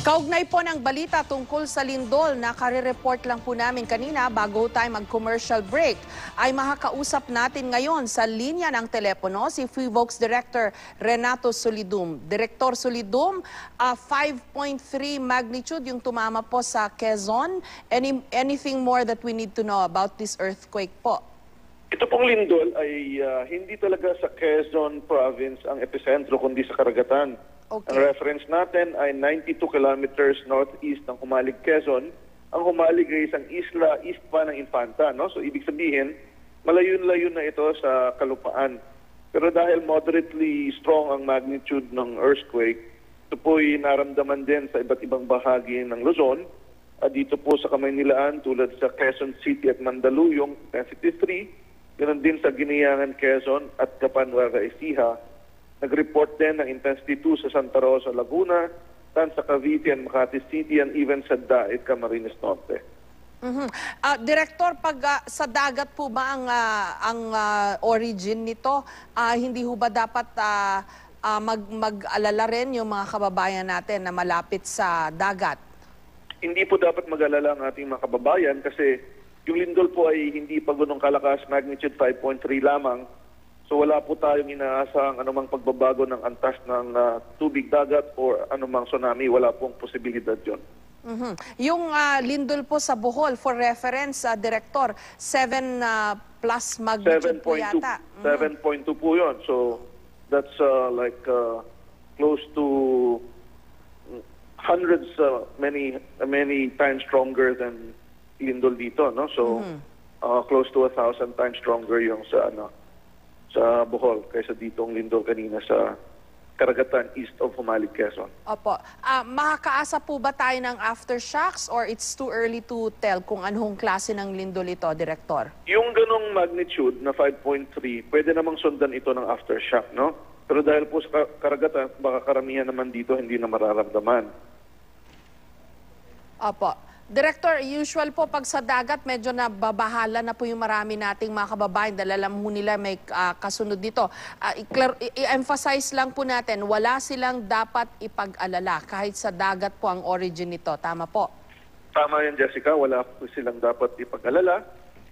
Kaugnay po ng balita tungkol sa lindol na kare-report lang po namin kanina bago tayo mag-commercial break, ay makakausap natin ngayon sa linya ng telepono si FIVOLCS Director Renato Solidum. Director Solidum, 5.3 magnitude yung tumama po sa Quezon. Anything more that we need to know about this earthquake po? Ito pong lindol ay hindi talaga sa Quezon Province ang epicentro kundi sa karagatan. Okay. Ang reference natin ay 92 kilometers northeast ng Humalig, Quezon. Ang Humalig ay isang isla east pa ng Infanta. No? So ibig sabihin, malayo-layo na ito sa kalupaan. Pero dahil moderately strong ang magnitude ng earthquake, ito po'y naramdaman din sa iba't ibang bahagi ng Luzon. Dito po sa Kamaynilaan tulad sa Quezon City at Mandaluyong, intensity 3. Ganon din sa Giniangan, Quezon at Capanueva, Ecija. Nag-report din ng intensity 2 sa Santa Rosa, Laguna, tan sa Cavite and Makati City, and even sa Daet, Camarines Norte. Director, pag sa dagat po ba ang origin nito, hindi ho ba dapat mag-alala rin yung mga kababayan natin na malapit sa dagat? Hindi po dapat mag-alala ang ating mga kababayan kasi yung lindol po ay hindi pa ganong kalakas, magnitude 5.3 lamang. So wala po tayong inaasahang anumang pagbabago ng antas ng tubig dagat o anumang tsunami. Wala pong posibilidad yun. Yung lindol po sa Bohol, for reference, Director, 7 plus magnitude po yata. 7.2 po yun. So that's close to hundreds, many times stronger than lindol dito. No? So close to 1,000 times stronger yung sa Bohol kaysa ditong lindol kanina sa karagatan east of Humalig, Quezon. Opo. Makakaasa po ba tayo ng aftershocks or it's too early to tell kung anong klase ng lindol ito, Director? Yung ganong magnitude na 5.3, pwede namang sundan ito ng aftershock, no? Pero dahil po sa karagatan, baka karamihan naman dito hindi na mararamdaman. Opo. Director, usual po pag sa dagat, medyo nababahala na po yung marami nating mga kababayan dahil alam mo nila may kasunod dito. I-emphasize lang po natin, wala silang dapat ipag-alala kahit sa dagat po ang origin nito. Tama po? Tama yan, Jessica. Wala po silang dapat ipag-alala.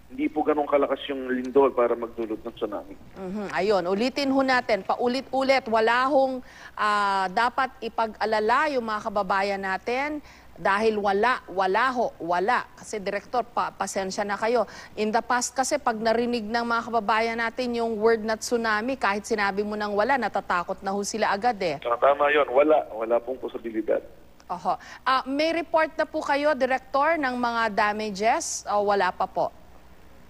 Hindi po ganun kalakas yung lindol para magdulot ng tsunami. Ayun, ulitin ho natin, paulit-ulit, wala hong dapat ipag-alala yung mga kababayan natin. Dahil wala. Kasi Director, pasensya na kayo. In the past kasi pag narinig ng mga kababayan natin yung word na tsunami, kahit sinabi mo nang wala, natatakot na ho sila agad eh. Tama yun, wala pong posibilidad. Oho. May report na po kayo, Director, ng mga damages o wala pa po?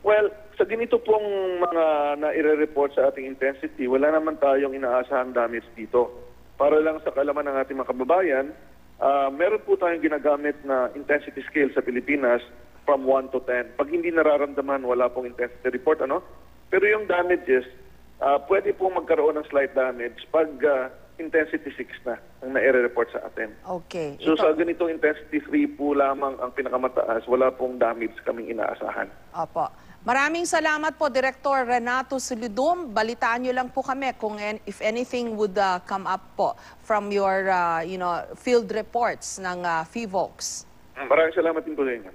Well, sa ganito pong mga na-report sa ating intensity, wala naman tayong inaasahang damage dito. Para lang sa kaalaman ng ating mga kababayan, meron po tayong ginagamit na intensity scale sa Pilipinas from 1 to 10. Pag hindi nararamdaman, wala pong intensity report, ano? Pero yung damages, pwede pong magkaroon ng slight damage pag intensity 6 na ang nai-report sa atin. Okay. So sa ganitong intensity 3 po lamang ang pinakamataas, wala pong damage kaming inaasahan. Opo. Maraming salamat po, Director Renato Solidum. Balitaan nyo lang po kami kung if anything would come up po from your field reports ng FIVOLCS. Maraming salamat din po sa inyo.